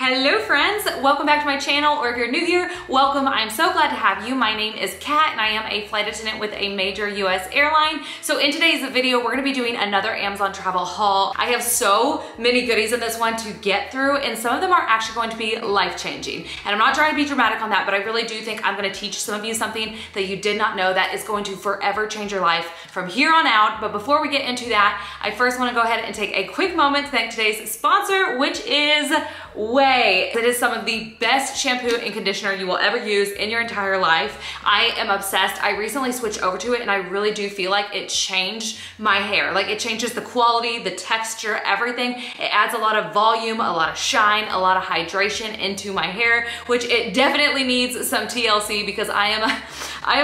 Hello friends, welcome back to my channel, or if you're new here, welcome. I'm so glad to have you. My name is Kat and I am a flight attendant with a major US airline. So in today's video, we're gonna be doing another Amazon travel haul. I have so many goodies in this one to get through, and some of them are actually going to be life-changing. And I'm not trying to be dramatic on that, but I really do think I'm gonna teach some of you something that you did not know that is going to forever change your life from here on out. But before we get into that, I first wanna go ahead and take a quick moment to thank today's sponsor, which is Pkwy. It is some of the best shampoo and conditioner you will ever use in your entire life. I am obsessed. I recently switched over to it and I really do feel like it changed my hair. Like, it changes the quality, the texture, everything. It adds a lot of volume, a lot of shine, a lot of hydration into my hair, which it definitely needs some TLC because I am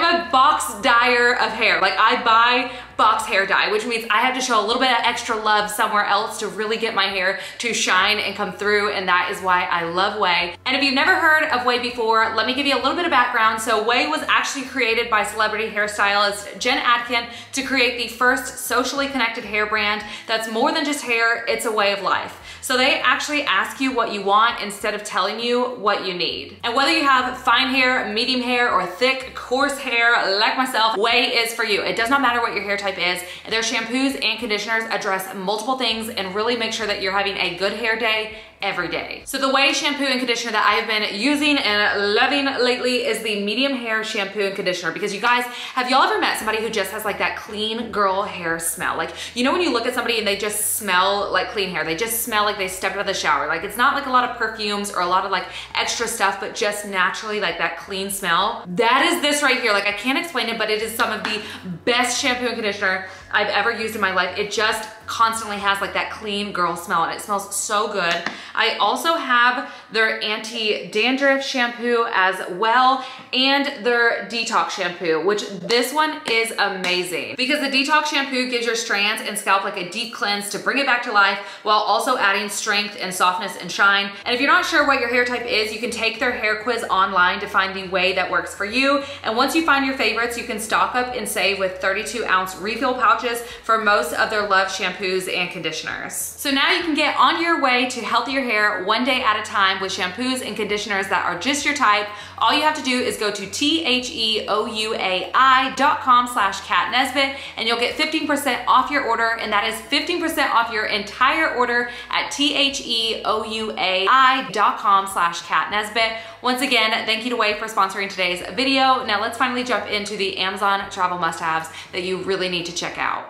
a box dyer of hair. Like, I buy box hair dye, which means I have to show a little bit of extra love somewhere else to really get my hair to shine and come through, and that is why I love Pkwy. And if you've never heard of Pkwy before, let me give you a little bit of background. So Pkwy was actually created by celebrity hairstylist Jen Atkin to create the first socially connected hair brand that's more than just hair, it's a way of life. So they actually ask you what you want instead of telling you what you need. And whether you have fine hair, medium hair, or thick, coarse hair like myself, Pkwy is for you. It does not matter what your hair type is. Their shampoos and conditioners address multiple things and really make sure that you're having a good hair day every day. So the Pkwy shampoo and conditioner that I have been using and loving lately is the medium hair shampoo and conditioner, because you guys, have y'all ever met somebody who just has like that clean girl hair smell? Like, you know when you look at somebody and they just smell like clean hair, they just smell like they stepped out of the shower. Like, it's not like a lot of perfumes or a lot of like extra stuff, but just naturally like that clean smell. That is this right here. Like, I can't explain it, but it is some of the best shampoo and conditioner I've ever used in my life. It just constantly has like that clean girl smell, and it smells so good. I also have their anti-dandruff shampoo as well, and their detox shampoo, which this one is amazing because the detox shampoo gives your strands and scalp like a deep cleanse to bring it back to life while also adding strength and softness and shine. And if you're not sure what your hair type is, you can take their hair quiz online to find the way that works for you. And once you find your favorites, you can stock up and save with 32-ounce refill pouches for most of their loved shampoos and conditioners. So now you can get on your way to healthier hair one day at a time with shampoos and conditioners that are just your type. All you have to do is go to theouai.com/Nesbitt and you'll get 15% off your order, and that is 15% off your entire order at theouai.com/Nesbitt. Once again, thank you to Pkwy for sponsoring today's video. Now let's finally jump into the Amazon travel must-haves that you really need to check out.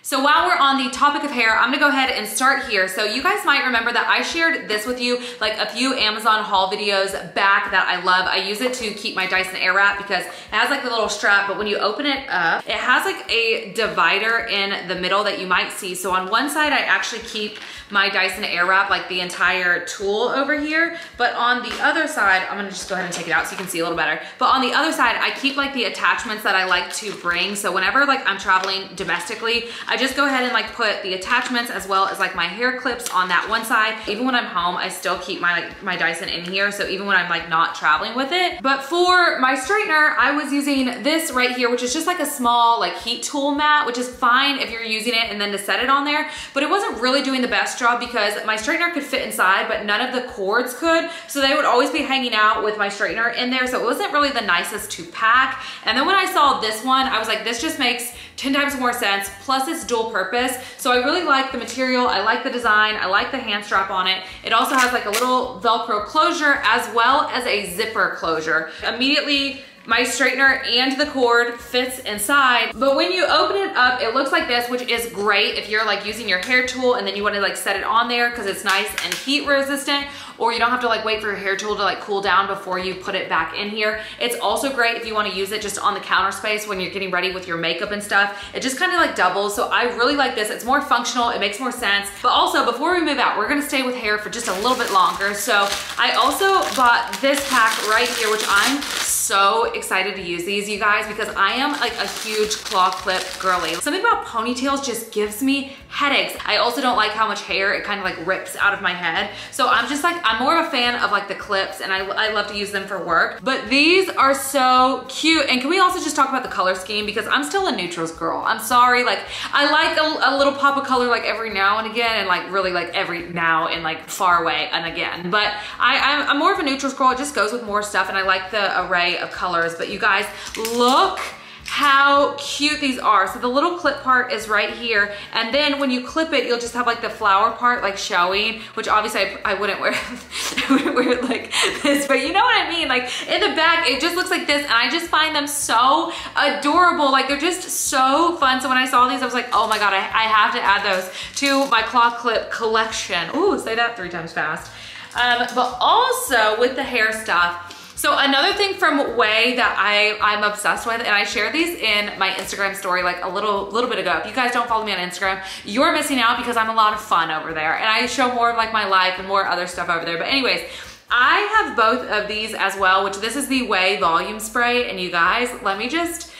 So while we're on the topic of hair, I'm gonna go ahead and start here. So you guys might remember that I shared this with you like a few Amazon haul videos back that I love. I use it to keep my Dyson Airwrap because it has like the little strap, but when you open it up, it has like a divider in the middle that you might see. So on one side, I actually keep my Dyson Airwrap, like the entire tool over here. But on the other side, I'm gonna just go ahead and take it out so you can see a little better. But on the other side, I keep like the attachments that I like to bring. So whenever like I'm traveling domestically, I just go ahead and like put the attachments as well as like my hair clips on that one side. Even when I'm home, I still keep my Dyson in here. So even when I'm like not traveling with it. But for my straightener, I was using this right here, which is just like a small like heat tool mat, which is fine if you're using it and then to set it on there. But it wasn't really doing the best job because my straightener could fit inside, but none of the cords could. So they would always be hanging out with my straightener in there. So it wasn't really the nicest to pack. And then when I saw this one, I was like, this just makes 10 times more sense. Plus it's dual purpose. So I really like the material. I like the design. I like the hand strap on it. It also has like a little Velcro closure as well as a zipper closure. Immediately, my straightener and the cord fits inside, but when you open it up, it looks like this, which is great if you're like using your hair tool and then you want to like set it on there because it's nice and heat resistant, or you don't have to like wait for your hair tool to like cool down before you put it back in here. It's also great if you want to use it just on the counter space when you're getting ready with your makeup and stuff. It just kind of like doubles. So I really like this. It's more functional. It makes more sense. But also, before we move out, we're going to stay with hair for just a little bit longer. So I also bought this pack right here, which I'm so excited to use these, you guys, because I am like a huge claw clip girly. Something about ponytails just gives me headaches. I also don't like how much hair it kind of like rips out of my head. So I'm just like, I'm more of a fan of like the clips, and I love to use them for work. But these are so cute. And can we also just talk about the color scheme? Because I'm still a neutrals girl. I'm sorry, like I like a little pop of color like every now and again, and like really like every now and like far away and again. But I'm more of a neutrals girl. It just goes with more stuff, and I like the array of colors. But you guys, look how cute these are. So the little clip part is right here, and then when you clip it, you'll just have like the flower part like showing, which obviously I wouldn't wear I wouldn't wear it like this, but you know what I mean. Like in the back it just looks like this, and I just find them so adorable. Like they're just so fun. So when I saw these, I was like, oh my god, I have to add those to my claw clip collection. Ooh, say that 3 times fast. But also with the hair stuff. So another thing from Way that I'm obsessed with, and I shared these in my Instagram story like a little bit ago. If you guys don't follow me on Instagram, you're missing out, because I'm a lot of fun over there, and I show more of like my life and more other stuff over there. But anyways, I have both of these as well, which this is the Way Volume Spray, and you guys, let me just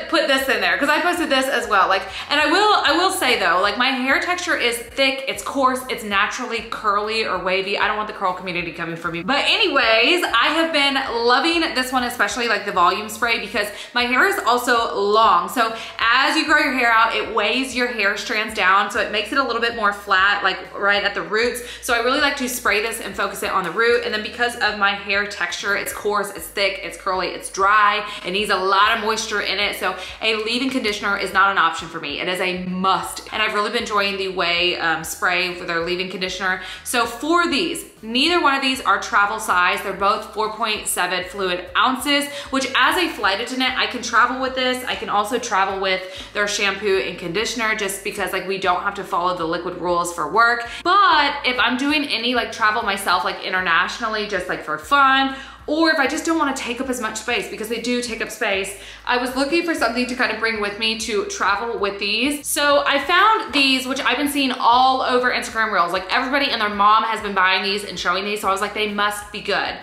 put this in there, because I posted this as well. Like, and I will say though, like my hair texture is thick, it's coarse, it's naturally curly or wavy. I don't want the curl community coming for me. But anyways, I have been loving this one, especially like the volume spray, because my hair is also long. So as you grow your hair out, it weighs your hair strands down, so it makes it a little bit more flat, like right at the roots. So I really like to spray this and focus it on the root. And then because of my hair texture, it's coarse, it's thick, it's curly, it's dry, it needs a lot of moisture in it, so a leave-in conditioner is not an option for me. It is a must, and I've really been enjoying the Way spray for their leave-in conditioner. So for these, neither one of these are travel size. They're both 4.7 fluid ounces, which as a flight attendant, I can travel with this. I can also travel with their shampoo and conditioner, just because like we don't have to follow the liquid rules for work. But if I'm doing any like travel myself, like internationally, just like for fun, or if I just don't want to take up as much space, because they do take up space, I was looking for something to kind of bring with me to travel with these. So I found these, which I've been seeing all over Instagram Reels. Like everybody and their mom has been buying these and showing these, so I was like, they must be good.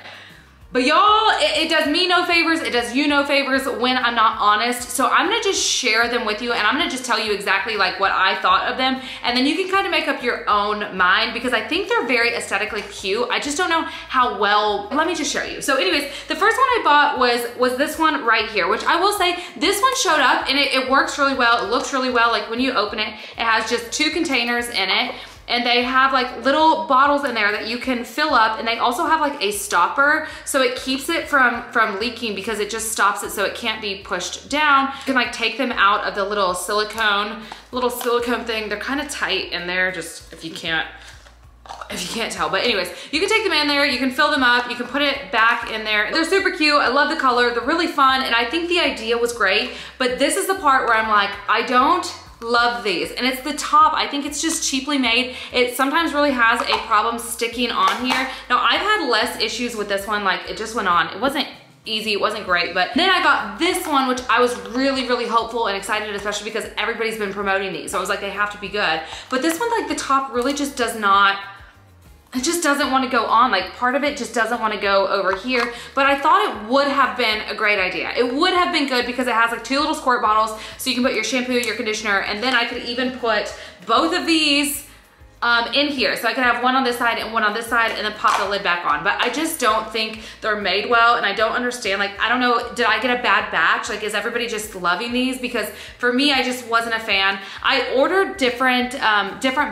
But y'all, it does me no favors, it does you no favors when I'm not honest. So I'm gonna just share them with you, and I'm gonna just tell you exactly like what I thought of them, and then you can kind of make up your own mind, because I think they're very aesthetically cute. I just don't know how well. Let me just show you. So anyways, the first one I bought was this one right here, which I will say, this one showed up and it works really well. It looks really well. Like when you open it, it has just 2 containers in it. And they have like little bottles in there that you can fill up, and they also have like a stopper, so it keeps it from leaking, because it just stops it so it can't be pushed down. You can like take them out of the little silicone thing. They're kind of tight in there, just if you can't tell. But anyways, you can take them in there, you can fill them up, you can put it back in there. They're super cute. I love the color. They're really fun, and I think the idea was great. But this is the part where I'm like, I don't love these, and it's the top. I think it's just cheaply made. It sometimes really has a problem sticking on here. Now I've had less issues with this one. Like it just went on. It wasn't easy, it wasn't great. But then I got this one, which I was really hopeful and excited, especially because everybody's been promoting these. So I was like, they have to be good. But this one, like the top really just does not, it just doesn't want to go on. Like part of it just doesn't want to go over here. But I thought it would have been a great idea. It would have been good, because it has like 2 little squirt bottles, so you can put your shampoo, your conditioner, and then I could even put both of these in here. So I can have one on this side and one on this side, and then pop the lid back on. But I just don't think they're made well, and I don't understand. Like, I don't know, did I get a bad batch? Like, is everybody just loving these? Because for me, I just wasn't a fan. I ordered different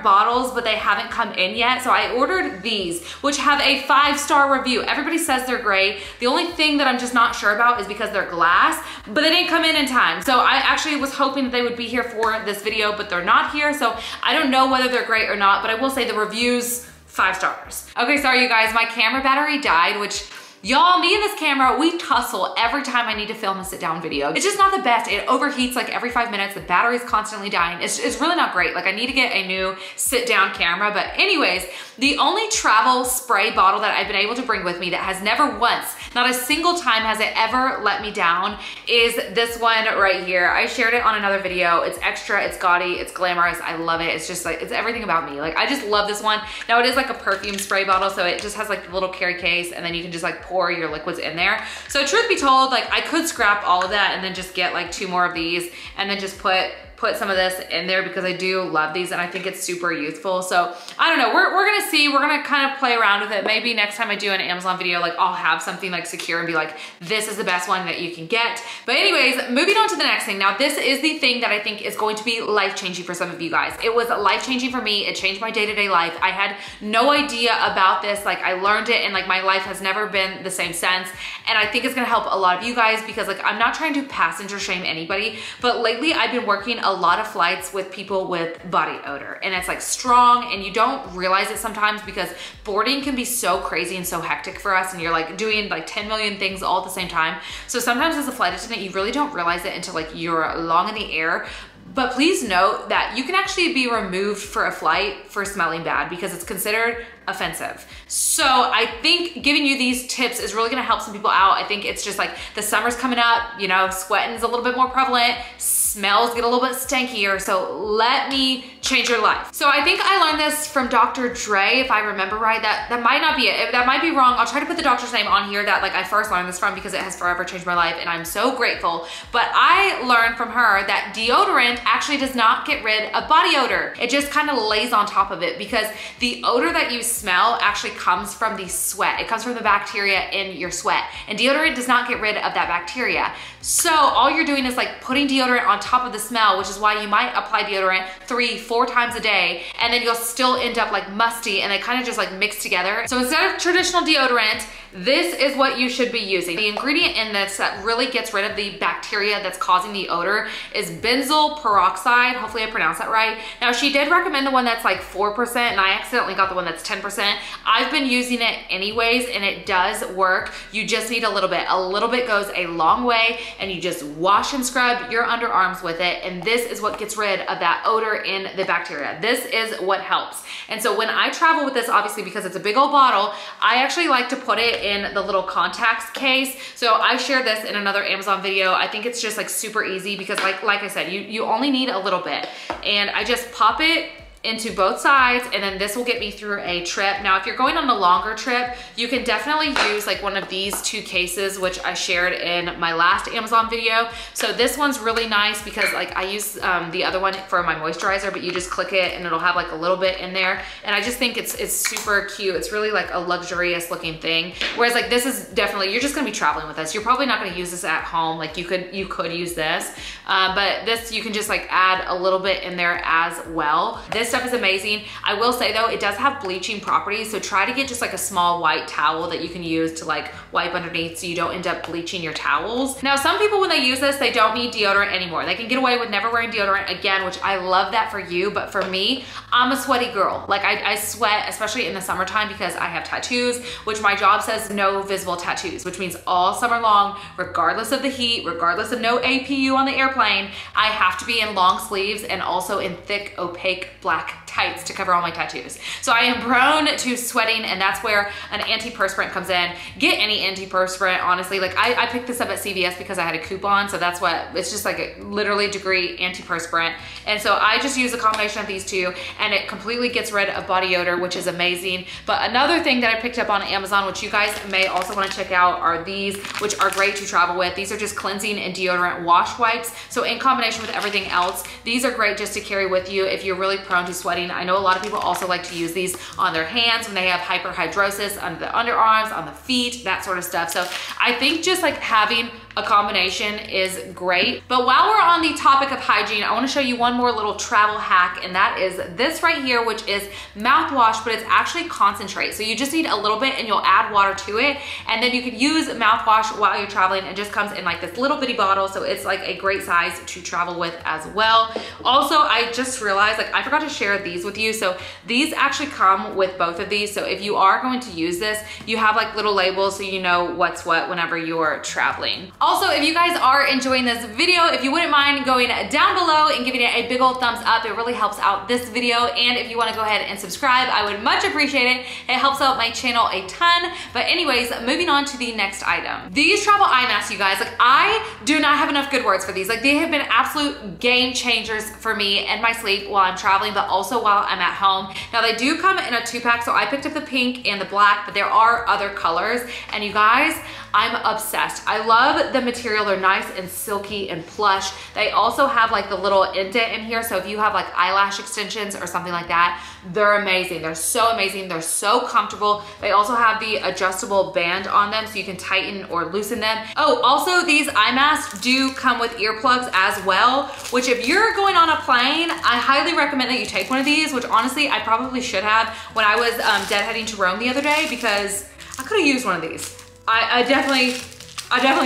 bottles, but they haven't come in yet. So I ordered these, which have a 5-star review. Everybody says they're great. The only thing that I'm just not sure about is because they're glass, but they didn't come in time. So I actually was hoping that they would be here for this video, but they're not here. So I don't know whether they're great or not, but I will say the reviews, 5 stars. Okay, sorry you guys, my camera battery died, which y'all, me and this camera, we tussle every time I need to film a sit down video. It's just not the best. It overheats like every 5 minutes. The battery's constantly dying. It's really not great. Like I need to get a new sit down camera. But anyways, the only travel spray bottle that I've been able to bring with me that has never once, not a single time has it ever let me down, is this one right here. I shared it on another video. It's extra, it's gaudy, it's glamorous. I love it. It's just like, it's everything about me. Like I just love this one. Now it is like a perfume spray bottle, so it just has like the little carry case, and then you can just like pour pour your liquids in there. So truth be told, like I could scrap all of that and then just get like 2 more of these and then just put some of this in there because I do love these and I think it's super useful. So I don't know, we're gonna see, we're gonna kind of play around with it. Maybe next time I do an Amazon video, like I'll have something like secure and be like, this is the best one that you can get. But anyways, moving on to the next thing. Now this is the thing that I think is going to be life-changing for some of you guys. It was life-changing for me. It changed my day-to-day life. I had no idea about this. Like I learned it and like my life has never been the same since. And I think it's gonna help a lot of you guys because like I'm not trying to passenger shame anybody, but lately I've been working a lot of flights with people with body odor and it's like strong and you don't realize it sometimes because boarding can be so crazy and so hectic for us and you're like doing like 10 million things all at the same time. So sometimes as a flight attendant, you really don't realize it until like you're long in the air. But please note that you can actually be removed for a flight for smelling bad because it's considered offensive. So I think giving you these tips is really gonna help some people out. I think it's just like the summer's coming up, you know, sweating's a little bit more prevalent, smells get a little bit stankier, so let me change your life. So I think I learned this from Dr. Dre, if I remember right. That might not be it, that might be wrong. I'll try to put the doctor's name on here that like I first learned this from because it has forever changed my life and I'm so grateful. But I learned from her that deodorant actually does not get rid of body odor. It just kind of lays on top of it because the odor that you smell actually comes from the sweat. It comes from the bacteria in your sweat and deodorant does not get rid of that bacteria. So all you're doing is like putting deodorant on top of the smell, which is why you might apply deodorant 3-4 times a day and then you'll still end up like musty and they kind of just like mix together. So instead of traditional deodorant, this is what you should be using. The ingredient in this that really gets rid of the bacteria that's causing the odor is benzoyl peroxide. Hopefully I pronounced that right. Now she did recommend the one that's like 4% and I accidentally got the one that's 10%. I've been using it anyways and it does work. You just need a little bit. A little bit goes a long way and you just wash and scrub your underarms with it and this is what gets rid of that odor in the bacteria. This is what helps. And so when I travel with this, obviously because it's a big old bottle, I actually like to put it in the little contacts case. So I shared this in another Amazon video. I think it's just like super easy because like I said, you only need a little bit. And I just pop it into both sides and then this will get me through a trip. Now, if you're going on a longer trip, you can definitely use like one of these 2 cases, which I shared in my last Amazon video. So this one's really nice because like I use the other one for my moisturizer, but you just click it and it'll have like a little bit in there. And I just think it's super cute. It's really like a luxurious looking thing. Whereas like this is definitely, you're just gonna be traveling with this. You're probably not gonna use this at home. Like you could use this, but this you can just like add a little bit in there as well. This stuff is amazing. I will say though, it does have bleaching properties. So try to get just like a small white towel that you can use to like wipe underneath so you don't end up bleaching your towels. Now, some people when they use this, they don't need deodorant anymore. They can get away with never wearing deodorant again, which I love that for you. But for me, I'm a sweaty girl. Like I sweat, especially in the summertime because I have tattoos, which my job says no visible tattoos, which means all summer long, regardless of the heat, regardless of no APU on the airplane, I have to be in long sleeves and also in thick, opaque black tights to cover all my tattoos. So I am prone to sweating and that's where an antiperspirant comes in. Get any antiperspirant, honestly. Like I picked this up at CVS because I had a coupon. So that's what, it's just like a literally degree antiperspirant. And so I just use a combination of these 2 and it completely gets rid of body odor, which is amazing. But another thing that I picked up on Amazon, which you guys may also want to check out, are these, which are great to travel with. These are just cleansing and deodorant wash wipes. So in combination with everything else, these are great just to carry with you if you're really prone to sweating. I know a lot of people also like to use these on their hands when they have hyperhidrosis, under the underarms, on the feet, that sort of stuff. So I think just like having a combination is great. But while we're on the topic of hygiene, I wanna show you one more little travel hack, and that is this right here, which is mouthwash, but it's actually concentrate. So you just need a little bit and you'll add water to it. And then you could use mouthwash while you're traveling. It just comes in like this little bitty bottle. So it's like a great size to travel with as well. Also, I just realized, like I forgot to share these with you. So these actually come with both of these. So if you are going to use this, you have like little labels so you know what's what whenever you're traveling. Also, if you guys are enjoying this video, if you wouldn't mind going down below and giving it a big old thumbs up, it really helps out this video. And if you want to go ahead and subscribe, I would much appreciate it. It helps out my channel a ton. But anyways, moving on to the next item. These travel eye masks, you guys, like I do not have enough good words for these. Like they have been absolute game changers for me and my sleep while I'm traveling, but also while I'm at home. Now they do come in a 2-pack, so I picked up the pink and the black, but there are other colors. And you guys, I'm obsessed. I love the material. They're nice and silky and plush. They also have like the little indent in here. So if you have like eyelash extensions or something like that, they're amazing. They're so amazing. They're so comfortable. They also have the adjustable band on them so you can tighten or loosen them. Oh, also these eye masks do come with earplugs as well, which if you're going on a plane, I highly recommend that you take one of these, which honestly, I probably should have when I was deadheading to Rome the other day because I could have used one of these. I definitely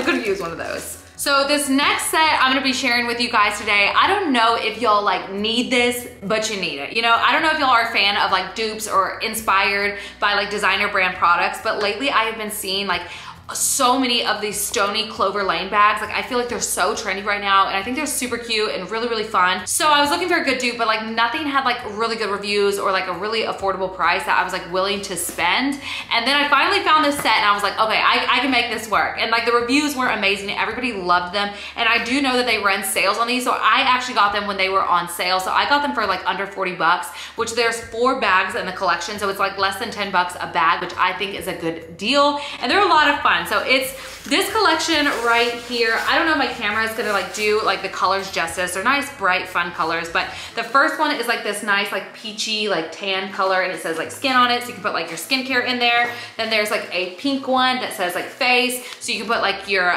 could have used one of those. So this next set I'm gonna be sharing with you guys today, I don't know if y'all like need this, but you need it. You know, I don't know if y'all are a fan of like dupes or inspired by like designer brand products, but lately I have been seeing like so many of these Stony Clover Lane bags. Like I feel like they're so trendy right now and I think they're super cute and really, really fun. So I was looking for a good dupe, but like nothing had like really good reviews or like a really affordable price that I was like willing to spend. And then I finally found this set and I was like, okay, I can make this work. And like the reviews were amazing. Everybody loved them. And I do know that they run sales on these. So I actually got them when they were on sale. So I got them for like under 40 bucks, which there's 4 bags in the collection. So it's like less than 10 bucks a bag, which I think is a good deal. And they're a lot of fun. So it's this collection right here. I don't know if my camera is gonna like do like the colors justice. They're nice, bright, fun colors. But the first one is like this nice, like peachy, like tan color, and it says like skin on it. So you can put like your skincare in there. Then there's like a pink one that says like face. So you can put like your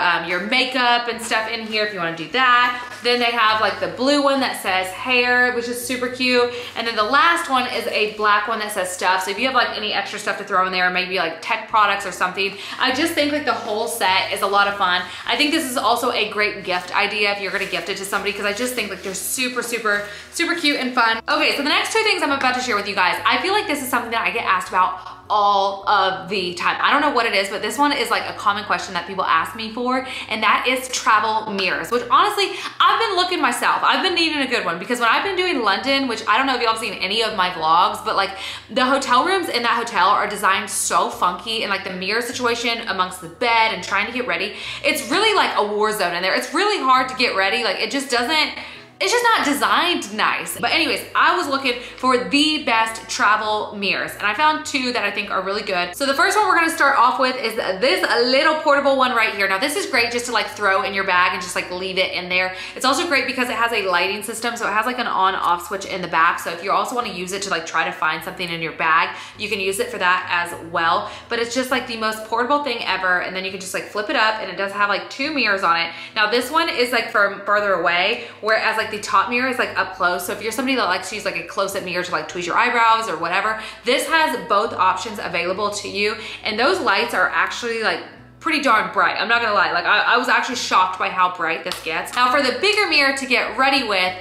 makeup and stuff in here if you wanna do that. Then they have like the blue one that says hair, which is super cute. And then the last one is a black one that says stuff. So if you have like any extra stuff to throw in there, maybe like tech products or something, I just think like the whole set is a lot of fun. I think this is also a great gift idea if you're gonna gift it to somebody, because I just think like they're super, super, super cute and fun. Okay, so the next 2 things I'm about to share with you guys, I feel like this is something that I get asked about all of the time. I don't know what it is, but this one is like a common question that people ask me for, and that is travel mirrors, which honestly, I've been looking myself. I've been needing a good one because when I've been doing London, which I don't know if y'all have seen any of my vlogs, but like the hotel rooms in that hotel are designed so funky, and like the mirror situation amongst the bed and trying to get ready, it's really like a war zone in there. It's really hard to get ready. Like it just doesn't, it's just not designed nice. But anyways, I was looking for the best travel mirrors and I found 2 that I think are really good. So the first one we're gonna start off with is this little portable one right here. Now this is great just to like throw in your bag and just like leave it in there. It's also great because it has a lighting system. So it has like an on off switch in the back. So if you also wanna use it to like try to find something in your bag, you can use it for that as well. But it's just like the most portable thing ever. And then you can just like flip it up and it does have like 2 mirrors on it. Now this one is like from further away, whereas like the top mirror is like up close. So if you're somebody that likes to use like a close-up mirror to like tweeze your eyebrows or whatever, this has both options available to you. And those lights are actually like pretty darn bright. I'm not gonna lie. Like I was actually shocked by how bright this gets. Now for the bigger mirror to get ready with,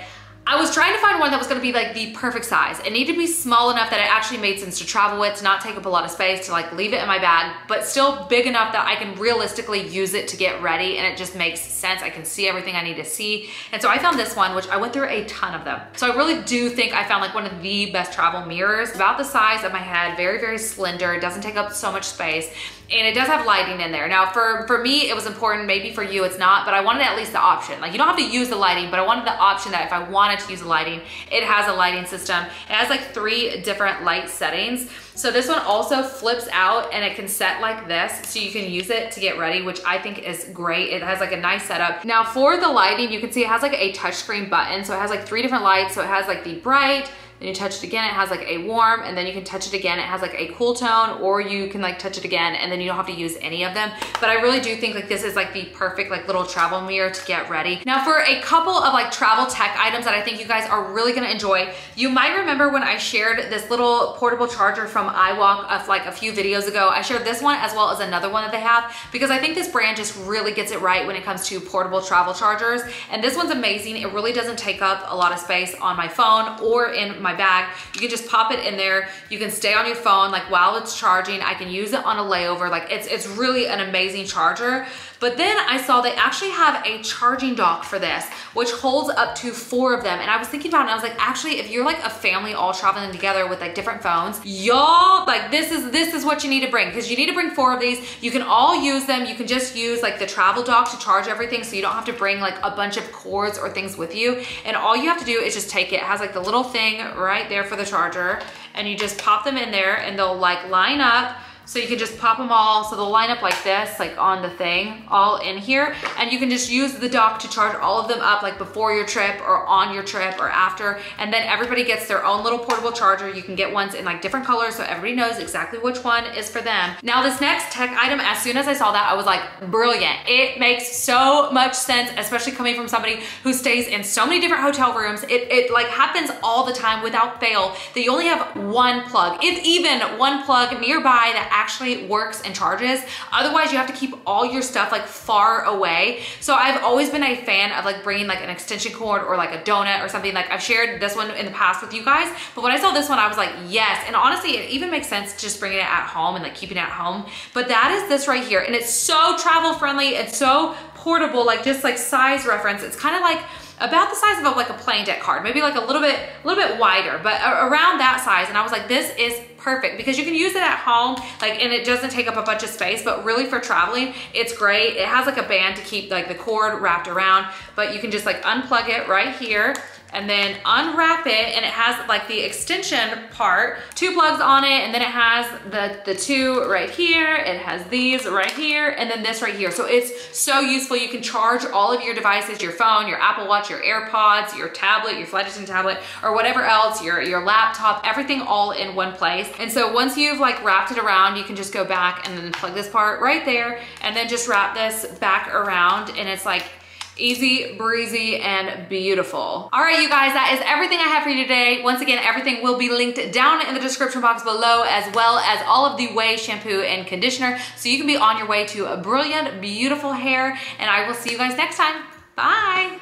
I was trying to find one that was gonna be like the perfect size. It needed to be small enough that it actually made sense to travel with, to not take up a lot of space, to like leave it in my bag, but still big enough that I can realistically use it to get ready and it just makes sense. I can see everything I need to see. And so I found this one, which I went through a ton of them. So I really do think I found like one of the best travel mirrors. About the size of my head, very, very slender. It doesn't take up so much space. And it does have lighting in there. Now for me, it was important, maybe for you it's not, but I wanted at least the option. Like you don't have to use the lighting, but I wanted the option that if I wanted to use the lighting, it has a lighting system. It has like 3 different light settings. So this one also flips out and it can set like this. So you can use it to get ready, which I think is great. It has like a nice setup. Now for the lighting, you can see it has like a touchscreen button. So it has like 3 different lights. So it has like the bright, then you touch it again, it has like a warm, and then you can touch it again, it has like a cool tone, or you can like touch it again and then you don't have to use any of them. But I really do think like this is like the perfect like little travel mirror to get ready. Now for a couple of like travel tech items that I think you guys are really gonna enjoy, you might remember when I shared this little portable charger from iWalk of like a few videos ago. I shared this one as well as another one that they have, because I think this brand just really gets it right when it comes to portable travel chargers. And this one's amazing. It really doesn't take up a lot of space on my phone or in my my bag. You can just pop it in there. You can stay on your phone like while it's charging. I can use it on a layover. Like it's really an amazing charger. But then I saw they actually have a charging dock for this, which holds up to 4 of them. And I was thinking about it and I was like, actually, if you're like a family all traveling together with like different phones, y'all, like this is what you need to bring, because you need to bring 4 of these. You can all use them. You can just use like the travel dock to charge everything, so you don't have to bring like a bunch of cords or things with you. And all you have to do is just take it. It has like the little thing right there for the charger, and you just pop them in there and they'll like line up. So you can just pop them all, so they'll line up like this, like on the thing, all in here. And you can just use the dock to charge all of them up, like before your trip or on your trip or after. And then everybody gets their own little portable charger. You can get ones in like different colors, so everybody knows exactly which one is for them. Now this next tech item, as soon as I saw that, I was like, brilliant. It makes so much sense, especially coming from somebody who stays in so many different hotel rooms. It like happens all the time without fail that you only have one plug, if even one plug nearby that actually works and charges. Otherwise, you have to keep all your stuff like far away. So I've always been a fan of like bringing like an extension cord or like a donut or something. Like I've shared this one in the past with you guys, but when I saw this one, I was like, yes. And honestly, it even makes sense just bringing it at home and like keeping it at home. But that is this right here. And it's so travel friendly. It's so portable, like just like size reference. It's kind of like about the size of like a plane deck card, maybe like a little bit wider, but around that size. And I was like, this is perfect, because you can use it at home, like, and it doesn't take up a bunch of space, but really for traveling, it's great. It has like a band to keep like the cord wrapped around, but you can just like unplug it right here and then unwrap it, and it has like the extension part, 2 plugs on it, and then it has the 2 right here, it has these right here, and then this right here. So it's so useful. You can charge all of your devices, your phone, your Apple Watch, your AirPods, your tablet, your flight attendant tablet, or whatever else, your laptop, everything all in one place. And so once you've like wrapped it around, you can just go back and then plug this part right there, and then just wrap this back around, and it's like easy breezy and beautiful. All right, you guys, that is everything I have for you today. Once again, everything will be linked down in the description box below, as well as all of the Ouai shampoo and conditioner, so you can be on your way to a brilliant, beautiful hair. And I will see you guys next time. Bye.